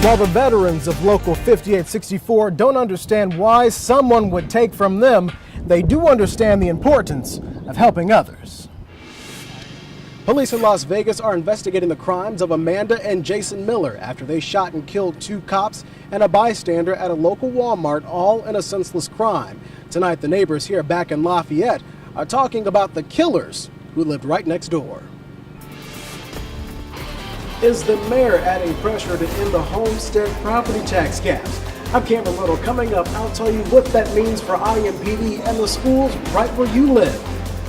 While the veterans of Local 5864 don't understand why someone would take from them, they do understand the importance of helping others. Police in Las Vegas are investigating the crimes of Amanda and Jason Miller after they shot and killed 2 cops and a bystander at a local Walmart, all in a senseless crime. Tonight, the neighbors here back in Lafayette are talking about the killers who lived right next door. Is the mayor adding pressure to end the homestead property tax caps? I'm Cameron Ridle. Coming up, I'll tell you what that means for IMPD and the schools right where you live.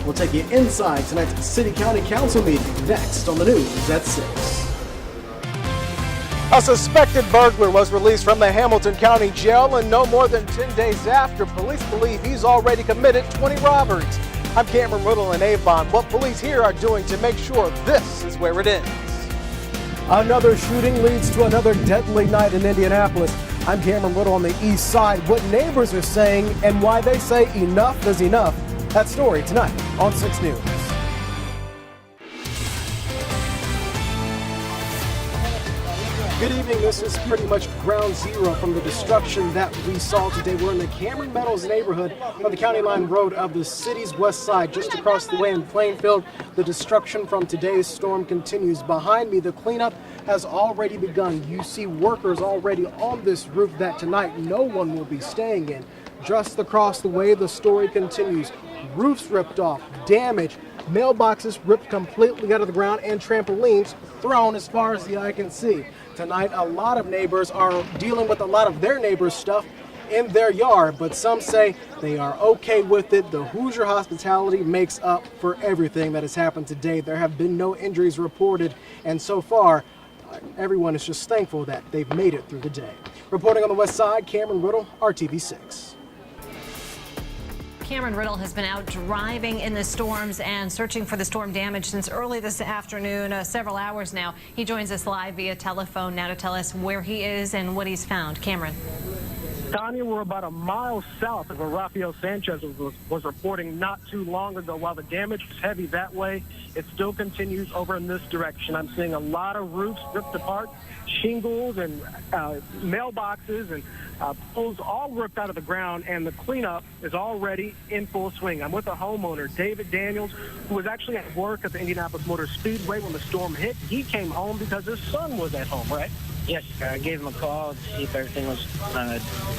We'll take you inside tonight's City County Council meeting next on the news at 6. A suspected burglar was released from the Hamilton County Jail, and no more than 10 days after, police believe he's already committed 20 robberies. I'm Cameron Ridle in Avon. What police here are doing to make sure this is where it ends. Another shooting leads to another deadly night in Indianapolis. I'm Cameron Ridle on the east side. What neighbors are saying and why they say enough is enough. That story tonight on 6 News. Good evening. This is pretty much ground zero from the destruction that we saw today. We're in the Cameron Meadows neighborhood on the County Line Road of the city's west side, just across the way in Plainfield. The destruction from today's storm continues. Behind me, the cleanup has already begun. You see workers already on this roof that tonight no one will be staying in. Just across the way, the story continues. Roofs ripped off, damage, mailboxes ripped completely out of the ground, and trampolines thrown as far as the eye can see. Tonight, a lot of neighbors are dealing with a lot of their neighbors' stuff in their yard, but some say they are okay with it. The Hoosier hospitality makes up for everything that has happened today. There have been no injuries reported, and so far, everyone is just thankful that they've made it through the day. Reporting on the west side, Cameron Ridle, RTV 6. Cameron Ridle has been out driving in the storms and searching for the storm damage since early this afternoon, several hours now. He joins us live via telephone now to tell us where he is and what he's found. Cameron. Tanya, we're about a mile south of where Rafael Sanchez was reporting not too long ago. While the damage was heavy that way, it still continues over in this direction. I'm seeing a lot of roofs ripped apart, shingles and mailboxes and poles all ripped out of the ground, and the cleanup is already in full swing. I'm with a homeowner, David Daniels, who was actually at work at the Indianapolis Motor Speedway when the storm hit. He came home because his son was at home, right? Yes, I gave him a call to see if everything was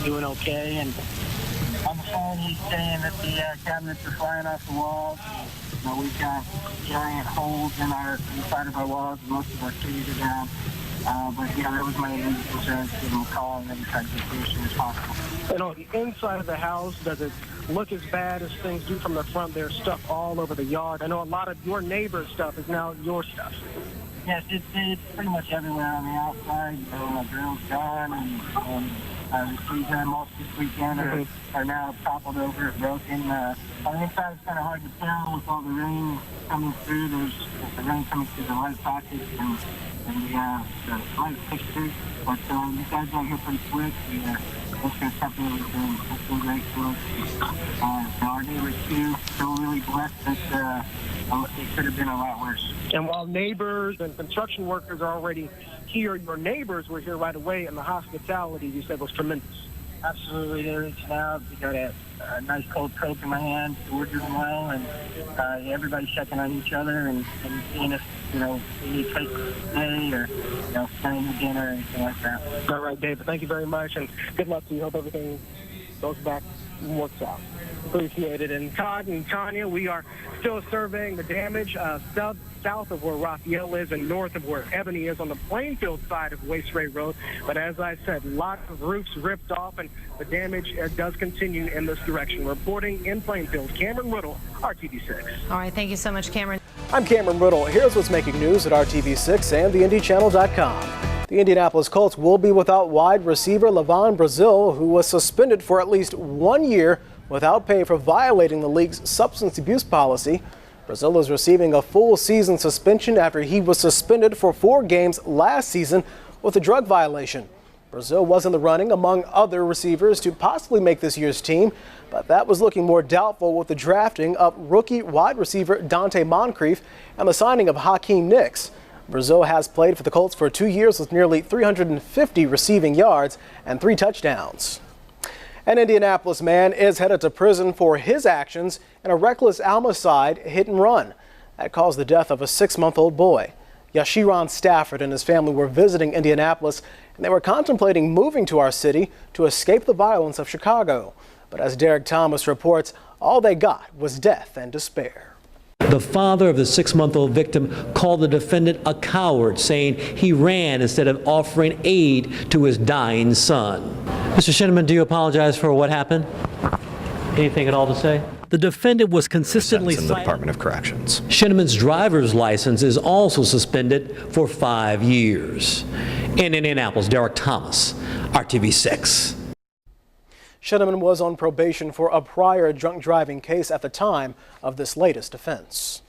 doing okay, and on the phone he's saying that the cabinets are flying off the walls. We've got giant holes inside of our walls, and most of our trees are down. But yeah, that was my main concern, to give him a call and then try to get through as soon as possible. And on the inside of the house, does it look as bad as things do from the front? There's stuff all over the yard. I know a lot of your neighbor's stuff is now your stuff. Yes, it's pretty much everywhere on the outside. My grill's gone, and the trees I mulched this weekend are now toppled over, broken. On the inside, it's kind of hard to tell with all the rain coming through. There's the rain coming through the light pockets and the light fixtures. But you guys got here pretty quick. This is something that's been great for us. Our neighbors, too, feel really blessed that it could have been a lot worse. And while neighbors and construction workers are already here, your neighbors were here right away, and the hospitality, you said, was tremendous. Absolutely. They're reaching out. We got a nice cold Coke in my hand. We're doing well, and everybody's checking on each other and seeing if, we need place to stay or, staying at dinner or anything like that. All right, David. Thank you very much, and good luck to you. Hope everything goes back and works out. Appreciate it. And Todd and Tanya, we are still surveying the damage south of where Raphael is and north of where Ebony is on the Plainfield side of Wasteray Road. But as I said, lots of roofs ripped off, and the damage does continue in this direction. Reporting in Plainfield, Cameron Ridle, RTV6. All right, thank you so much, Cameron. I'm Cameron Ridle. Here's what's making news at RTV6 and theindychannel.com. The Indianapolis Colts will be without wide receiver Levon Brazil, who was suspended for at least 1 year without pay for violating the league's substance abuse policy. Brazil is receiving a full season suspension after he was suspended for 4 games last season with a drug violation. Brazil was in the running among other receivers to possibly make this year's team, but that was looking more doubtful with the drafting of rookie wide receiver Dante Moncrief and the signing of Hakeem Nicks. Brazil has played for the Colts for 2 years with nearly 350 receiving yards and 3 touchdowns. An Indianapolis man is headed to prison for his actions in a reckless homicide hit and run that caused the death of a 6-month-old boy. Yashiron Stafford and his family were visiting Indianapolis, and they were contemplating moving to our city to escape the violence of Chicago. But as Derek Thomas reports, all they got was death and despair. The father of the 6-month-old victim called the defendant a coward, saying he ran instead of offering aid to his dying son. Mr. Shinneman, do you apologize for what happened? Anything at all to say? The defendant was consistently in the Department of Corrections. Shinneman's driver's license is also suspended for 5 years. In Indianapolis, Derek Thomas, RTV 6. Shinneman was on probation for a prior drunk driving case at the time of this latest offense.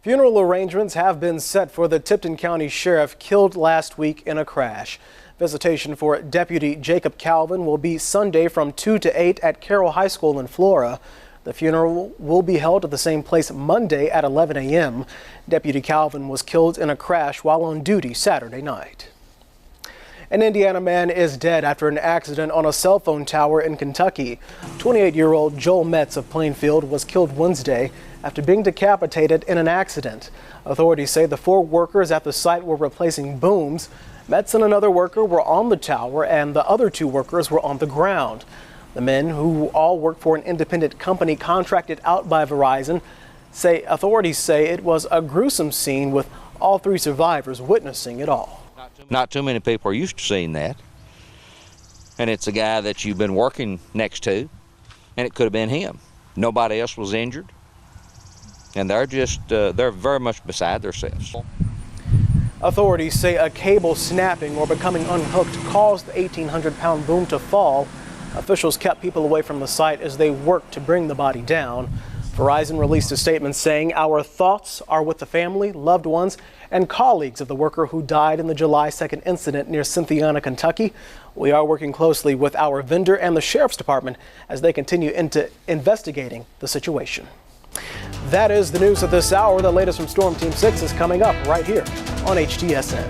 Funeral arrangements have been set for the Tipton County Sheriff killed last week in a crash. Visitation for Deputy Jacob Calvin will be Sunday from 2 to 8 at Carroll High School in Flora. The funeral will be held at the same place Monday at 11 a.m. Deputy Calvin was killed in a crash while on duty Saturday night. An Indiana man is dead after an accident on a cell phone tower in Kentucky. 28-year-old Joel Metz of Plainfield was killed Wednesday after being decapitated in an accident. Authorities say the 4 workers at the site were replacing booms. Metz and another worker were on the tower, and the other 2 workers were on the ground. The men, who all work for an independent company contracted out by Verizon, authorities say it was a gruesome scene with all 3 survivors witnessing it all. Not too many people are used to seeing that. And it's a guy that you've been working next to, and it could have been him. Nobody else was injured. And they're very much beside themselves. Authorities say a cable snapping or becoming unhooked caused the 1,800-pound boom to fall. Officials kept people away from the site as they worked to bring the body down. Verizon released a statement saying, "Our thoughts are with the family, loved ones, and colleagues of the worker who died in the July 2nd incident near Cynthiana, Kentucky. We are working closely with our vendor and the Sheriff's Department as they continue into investigating the situation." That is the news of this hour. The latest from Storm Team 6 is coming up right here on HTSN.